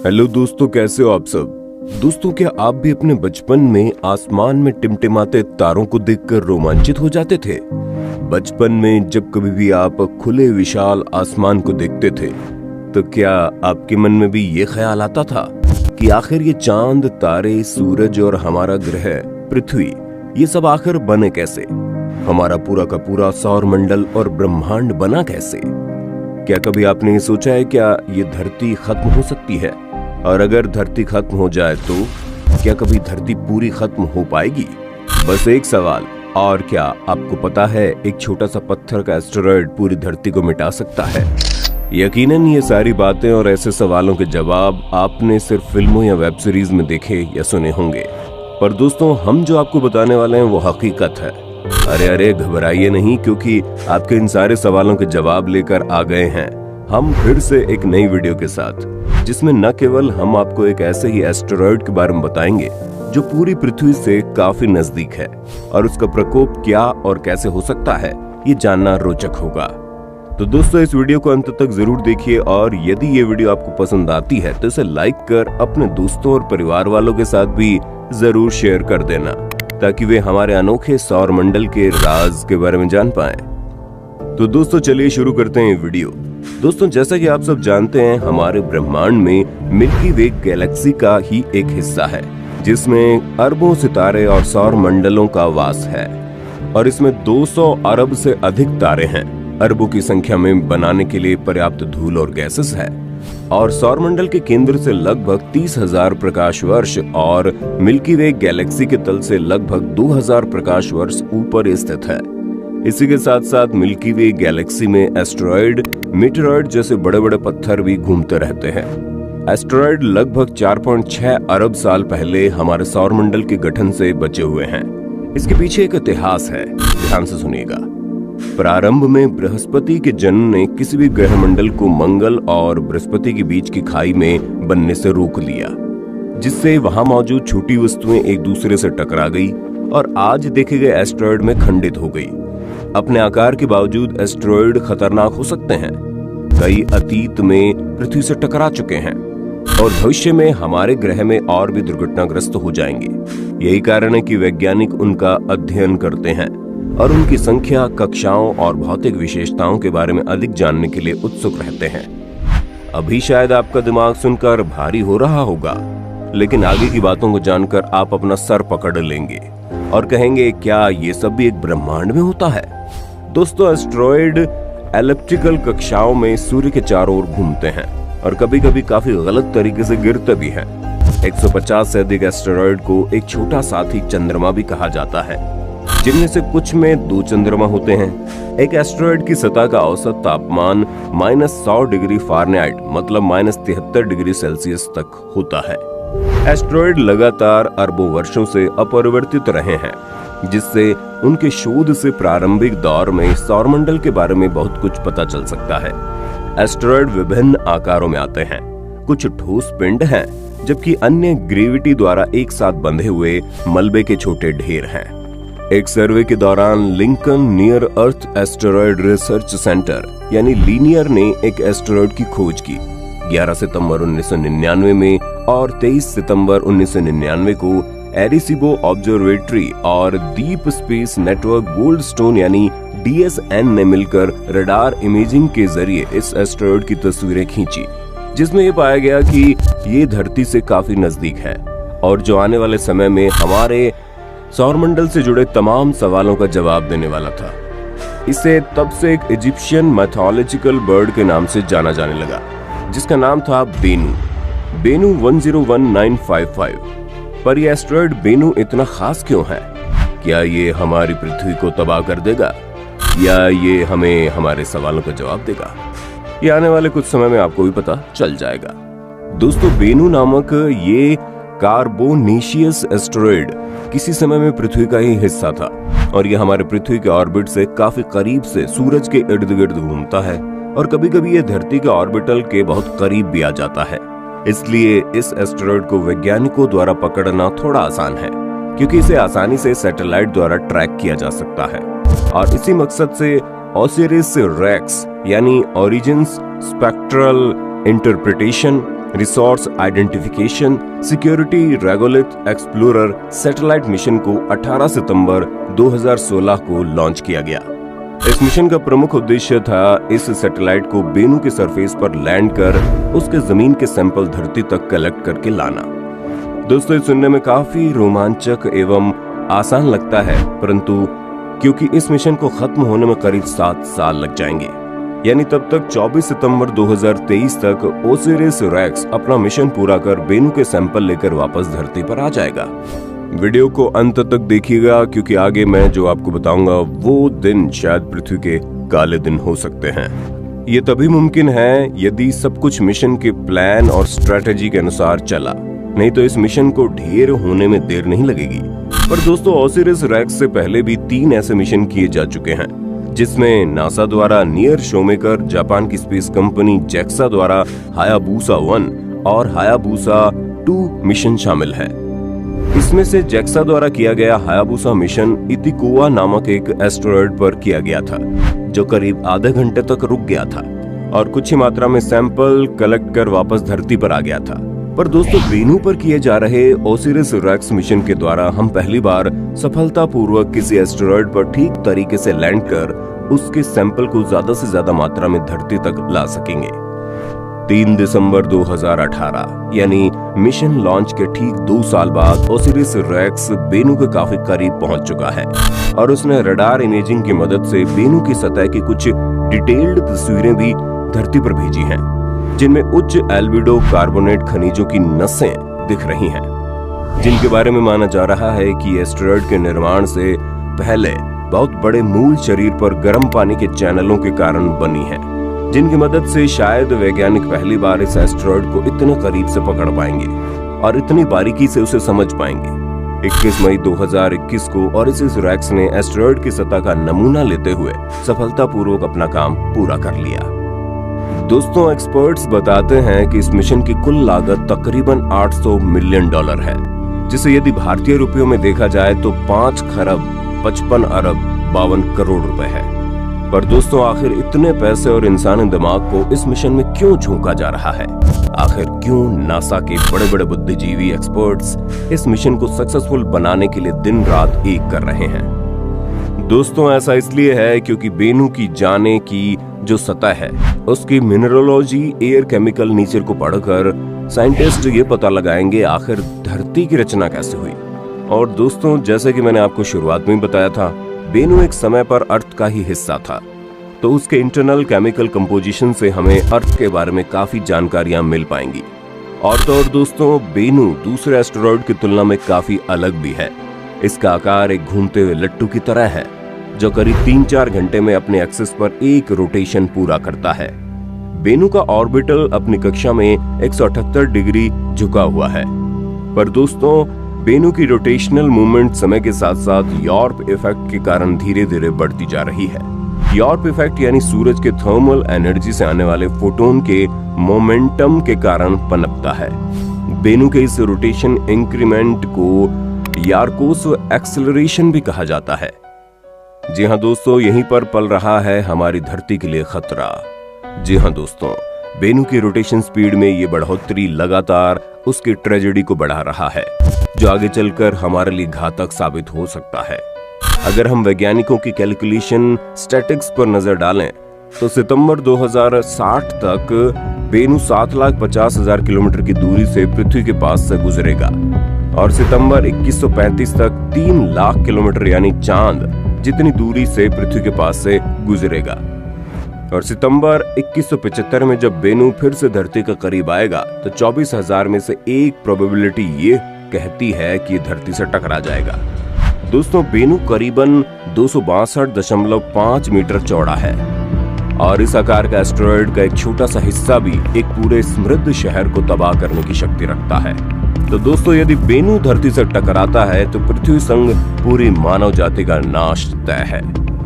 Hello दोस्तों, कैसे हो आप सब। दोस्तों, क्या आप भी अपने बचपन में आसमान में टिमटिमाते तारों को देखकर रोमांचित हो जाते थे। बचपन में जब कभी भी आप खुले विशाल आसमान को देखते थे तो क्या आपके मन में भी ये ख्याल आता था कि आखिर ये चांद, तारे, सूरज और हमारा ग्रह पृथ्वी, ये सब आखिर बने कैसे। हमारा पूरा का पूरा सौर मंडल और ब्रह्मांड बना कैसे। क्या कभी आपने ये सोचा है क्या ये धरती खत्म हो सकती है, और अगर धरती खत्म हो जाए तो क्या कभी धरती पूरी खत्म हो पाएगी। बस एक सवाल, और क्या आपको पता है एक छोटा सा पत्थर का एस्टेरॉयड पूरी धरती को मिटा सकता है। यकीनन ये सारी बातें और ऐसे सवालों के जवाब आपने सिर्फ फिल्मों या वेब सीरीज में देखे या सुने होंगे, पर दोस्तों हम जो आपको बताने वाले हैं वो हकीकत है। अरे घबराइए नहीं, क्योंकि आपके इन सारे सवालों के जवाब लेकर आ गए हैं हम फिर से एक नई वीडियो के साथ, जिसमें न केवल हम आपको एक ऐसे ही एस्टेरॉयड के बारे में बताएंगे जो पूरी पृथ्वी से काफी नजदीक है, और उसका प्रकोप क्या और कैसे हो सकता है ये जानना रोचक होगा। तो दोस्तों, इस वीडियो को अंत तक जरूर देखिए, और यदि ये वीडियो आपको पसंद आती है तो इसे लाइक कर अपने दोस्तों और परिवार वालों के साथ भी जरूर शेयर कर देना, ताकि वे हमारे अनोखे सौर मंडल के राज के बारे में जान पाएं। तो दोस्तों चलिए शुरू करते हैं वीडियो। दोस्तों, जैसा कि आप सब जानते हैं, हमारे ब्रह्मांड में मिल्की वे गैलेक्सी का ही एक हिस्सा है, जिसमें अरबों सितारे और सौर मंडलों का वास है, और इसमें 200 अरब से अधिक तारे हैं। अरबों की संख्या में बनाने के लिए पर्याप्त धूल और गैसेस है, और सौरमंडल के केंद्र से लगभग 30,000 प्रकाश वर्ष और मिल्की वे गैलेक्सी के तल से लगभग 2,000 प्रकाश वर्ष ऊपर स्थित है। इसी के साथ साथ मिल्की वे गैलेक्सी में एस्टेरॉयड, मीटेरॉयड जैसे बड़े बड़े पत्थर भी घूमते रहते हैं। एस्टेरॉयड लगभग 4.6 अरब साल पहले हमारे सौरमंडल के गठन से बचे हुए हैं। इसके पीछे एक इतिहास है, ध्यान से सुनिएगा। प्रारंभ में बृहस्पति के जन्म ने किसी भी ग्रह मंडल को मंगल और बृहस्पति के बीच की खाई में बनने से रोक लिया, जिससे वहां मौजूद छोटी वस्तुएं एक दूसरे से टकरा गई और आज देखे गए एस्टेरॉयड में खंडित हो गई। अपने आकार के बावजूद एस्टेरॉयड खतरनाक हो सकते हैं। कई अतीत में पृथ्वी से टकरा चुके हैं और भविष्य में हमारे ग्रह में और भी दुर्घटनाग्रस्त हो जाएंगे। यही कारण है कि वैज्ञानिक उनका अध्ययन करते हैं और उनकी संख्या, कक्षाओं और भौतिक विशेषताओं के बारे में अधिक जानने के लिए उत्सुक रहते हैं। अभी शायद आपका दिमाग सुनकर भारी हो रहा होगा, लेकिन आगे की बातों को जानकर आप अपना सर पकड़ लेंगे और कहेंगे, क्या ये सब भी एक ब्रह्मांड में होता है। दोस्तों, एस्टेरॉयड एलिप्टिकल कक्षाओं में सूर्य के चारों ओर घूमते हैं और कभी कभी काफी गलत तरीके से गिरते भी हैं। 150 से अधिक एस्टेरॉयड को एक छोटा साथी चंद्रमा भी कहा जाता है, जिनमें से कुछ में 2 चंद्रमा होते हैं। एक एस्टेरॉयड की सतह का औसत तापमान -100 डिग्री फ़ारेनहाइट मतलब -73 डिग्री सेल्सियस तक होता है। एस्टेरॉयड लगातार अरबों वर्षों से अपरिवर्तित रहे हैं, जिससे उनके शोध से प्रारंभिक दौर में सौरमंडल के बारे में बहुत कुछ पता चल सकता है। एस्टेरॉयड विभिन्न आकारों में आते हैं। कुछ ठोस पिंड हैं, जबकि अन्य ग्रेविटी द्वारा एक साथ बंधे हुए मलबे के छोटे ढेर हैं। एक सर्वे के दौरान लिंकन नियर अर्थ एस्टेरॉयड रिसर्च सेंटर यानी लीनियर ने एक एस्टेरॉयड की खोज की। 11 सितंबर 1999 में और 23 सितंबर 1999 को एरिसीबो ऑब्जर्वेटरी और डीप स्पेस नेटवर्क गोल्डस्टोन यानी DSN ने मिलकर रडार इमेजिंग के जरिए इस एस्टेरॉयड की तस्वीरें खींची, जिसमें यह पाया गया कि ये धरती से काफी नजदीक है और जो आने वाले समय में हमारे सौरमंडल से जुड़े तमाम सवालों का जवाब देने वाला था। इसे तब से एक इजिप्शियन मैथोलॉजिकल बर्ड के नाम से जाना जाने लगा, जिसका नाम था बेनू 101955। पर यह एस्टेरॉयड बेनू इतना खास क्यों है? क्या ये हमारी पृथ्वी को तबाह कर देगा, या ये हमें हमारे सवालों का जवाब देगा? ये आने वाले कुछ समय में आपको भी पता चल जाएगा। दोस्तों, बेनू नामक ये कार्बोनेशियस एस्टेरॉयड किसी समय में पृथ्वी का ही हिस्सा था, और यह हमारे पृथ्वी के ऑर्बिट से काफी करीब से सूरज के इर्द गिर्द घूमता है, और कभी कभी यह धरती के ऑर्बिटल के बहुत करीब भी आ जाता है। इसलिए इस एस्टेरॉयड को वैज्ञानिकों द्वारा पकड़ना थोड़ा आसान है, क्योंकि इसे आसानी से सैटेलाइट द्वारा ट्रैक किया जा सकता है, और इसी मकसद से ओसिरिस रेक्स यानी origins spectral interpretation resource identification security regolith explorer satellite mission को 18 सितंबर 2016 को लॉन्च किया गया। इस मिशन का प्रमुख उद्देश्य था इस सैटेलाइट को बेनू के सरफेस पर लैंड कर उसके जमीन के सैंपल धरती तक कलेक्ट करके लाना। दोस्तों, ये सुनने में काफी रोमांचक एवं आसान लगता है, परंतु क्योंकि इस मिशन को खत्म होने में करीब 7 साल लग जाएंगे, यानी तब तक 24 सितंबर 2023 तक ओसिरिस रेक्स अपना मिशन पूरा कर बेनू के सैंपल लेकर वापस धरती पर आ जाएगा। वीडियो को अंत तक देखिएगा, क्योंकि आगे मैं जो आपको बताऊंगा वो दिन शायद पृथ्वी के काले दिन हो सकते हैं। ये तभी मुमकिन है यदि सब कुछ मिशन के प्लान और स्ट्रेटेजी के अनुसार चला, नहीं तो इस मिशन को ढेर होने में देर नहीं लगेगी। पर दोस्तों, ओसिरिस रेक्स से पहले भी 3 ऐसे मिशन किए जा चुके हैं, जिसमें नासा द्वारा नियर शोमेकर, जापान की स्पेस कंपनी जेक्सा द्वारा हायाबुसा 1 और हायाबुसा 2 मिशन शामिल है। इसमें से जेक्सा द्वारा किया गया हायाबुसा मिशन इतिकोआ नामक एक एस्टेरॉयड पर किया गया था, जो करीब आधे घंटे तक रुक गया था और कुछ ही मात्रा में सैंपल कलेक्ट कर वापस धरती पर आ गया था। पर दोस्तों, बेनू पर किए जा रहे ओसिरिस रेक्स मिशन के द्वारा हम पहली बार सफलतापूर्वक किसी एस्टेरॉयड पर ठीक तरीके से लैंड कर उसके सैंपल को ज्यादा से ज्यादा मात्रा में धरती तक ला सकेंगे। 3 दिसंबर 2018 यानी मिशन लॉन्च के ठीक 2 साल बाद ओसिरिस रेक्स बेनू के काफी करीब पहुंच चुका है और उसने रडार इमेजिंग की मदद से बेनू की सतह की कुछ डिटेल्ड तस्वीरें भी धरती पर भेजी हैं, जिनमें उच्च एल्बिडो कार्बोनेट खनिजों की नसें दिख रही हैं, जिनके बारे में माना जा रहा है कि एस्टेरॉयड के निर्माण से पहले बहुत बड़े मूल शरीर पर गर्म पानी के चैनलों के कारण बनी है, जिनकी मदद से शायद वैज्ञानिक पहली बार इस एस्टेरॉयड को इतने करीब से पकड़ पाएंगे और इतनी बारीकी से उसे समझ पाएंगे। 21 मई 2021 को ओसिरिस रेक्स ने एस्टेरॉयड की सतह का नमूना लेते हुए सफलतापूर्वक अपना काम पूरा कर लिया। दोस्तों, एक्सपर्ट्स बताते हैं कि इस मिशन की कुल लागत तकरीबन $800 मिलियन है, जिसे यदि भारतीय रुपयों में देखा जाए तो 5 खरब 55 अरब 52 करोड़ रुपए है। पर दोस्तों, आखिर इतने पैसे और इंसानी दिमाग को इस मिशन में क्यों झोंका जा रहा है? आखिर क्यों नासा के बड़े बड़े बुद्धिजीवी एक्सपर्ट्स इस मिशन को सक्सेसफुल बनाने के लिए दिन रात एक कर रहे हैं? दोस्तों, ऐसा इसलिए है क्योंकि बेनू की जाने की जो सतह है उसकी मिनरोलॉजी, एयर केमिकल नेचर को पढ़कर साइंटिस्ट ये पता लगाएंगे आखिर धरती की रचना कैसे हुई। और दोस्तों, जैसे कि मैंने आपको शुरुआत में बताया था, बेनू एक समय पर अर्थ का ही हिस्सा था, तो उसके इंटरनल केमिकल कंपोजिशन से हमें अर्थ के बारे में काफी जानकारियां मिल पाएंगी। और तो और दोस्तों, बेनू दूसरे एस्टेरॉयड की तुलना में काफी अलग भी है। इसका आकार एक घूमते हुए लट्टू की तरह है, जो करीब 3-4 घंटे में अपने एक्सिस पर एक रोटेशन पूरा करता है। बेनू का ऑर्बिटल अपनी कक्षा में 178 डिग्री झुका हुआ है। पर दोस्तों, बेनू की रोटेशनल मूवमेंट समय के साथ साथ यॉर्प इफेक्ट के कारण धीरे धीरे बढ़ती जा रही है। यॉर्प इफेक्ट यानी सूरज के थर्मल एनर्जी से आने वाले फोटोन के मोमेंटम के कारण पनपता है। बेनू के इस रोटेशन इंक्रीमेंट को यारकोस एक्सेलरेशन भी कहा जाता है। जी हाँ दोस्तों, यहीं पर पल रहा है हमारी धरती के लिए खतरा। जी हाँ दोस्तों, बेनू की रोटेशन स्पीड में ये बढ़ोतरी लगातार उसकी ट्रेजेडी को बढ़ा रहा है, जो आगे चलकर हमारे लिए घातक साबित हो सकता है। अगर हम वैज्ञानिकों की कैलकुलेशन स्टैटिक्स पर नजर डालें तो सितंबर 2060 तक बेनू 7,50,000 किलोमीटर की दूरी से पृथ्वी के पास से गुजरेगा और सितंबर 2135 तक 3 लाख किलोमीटर यानी चांद जितनी दूरी से पृथ्वी के पास से गुजरेगा। और सितंबर 2175 में जब बेनू फिर से धरती के करीब आएगा तो 24,000 में से 1 प्रोबेबिलिटी ये कहती है कि धरती से टकरा जाएगा। दोस्तों, बेनू करीबन 262.5 मीटर चौड़ा है और इस आकार का एस्टेरॉयड का एक छोटा सा हिस्सा भी एक पूरे समृद्ध शहर को तबाह करने की शक्ति रखता है। तो दोस्तों, यदि बेनू धरती से टकराता है तो पृथ्वी संग पूरी मानव जाति का नाश तय है,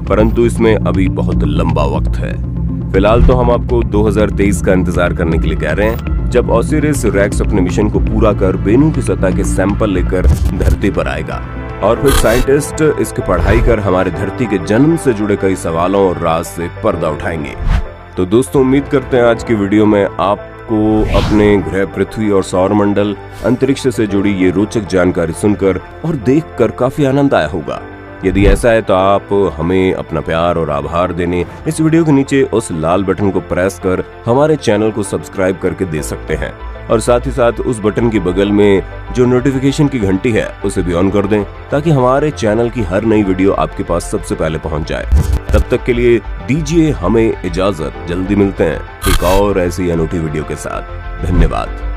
परंतु इसमें अभी बहुत लंबा वक्त है। फिलहाल तो हम आपको 2023 का इंतजार करने के लिए कह रहे हैं, जब ओसिरिस रेक्स अपने मिशन को पूरा कर बेनू की सतह के सैंपल लेकर धरती पर आएगा और फिर साइंटिस्ट इसकी पढ़ाई कर हमारे धरती के जन्म से जुड़े कई सवालों और राज से पर्दा उठाएंगे। तो दोस्तों, उम्मीद करते हैं आज की वीडियो में आप आपको अपने ग्रह पृथ्वी और सौरमंडल, अंतरिक्ष से जुड़ी ये रोचक जानकारी सुनकर और देखकर काफी आनंद आया होगा। यदि ऐसा है तो आप हमें अपना प्यार और आभार देने इस वीडियो के नीचे उस लाल बटन को प्रेस कर हमारे चैनल को सब्सक्राइब करके दे सकते हैं, और साथ ही साथ उस बटन के बगल में जो नोटिफिकेशन की घंटी है उसे भी ऑन कर दें, ताकि हमारे चैनल की हर नई वीडियो आपके पास सबसे पहले पहुंच जाए। तब तक के लिए दीजिए हमें इजाजत, जल्दी मिलते हैं एक और ऐसी अनूठी वीडियो के साथ। धन्यवाद।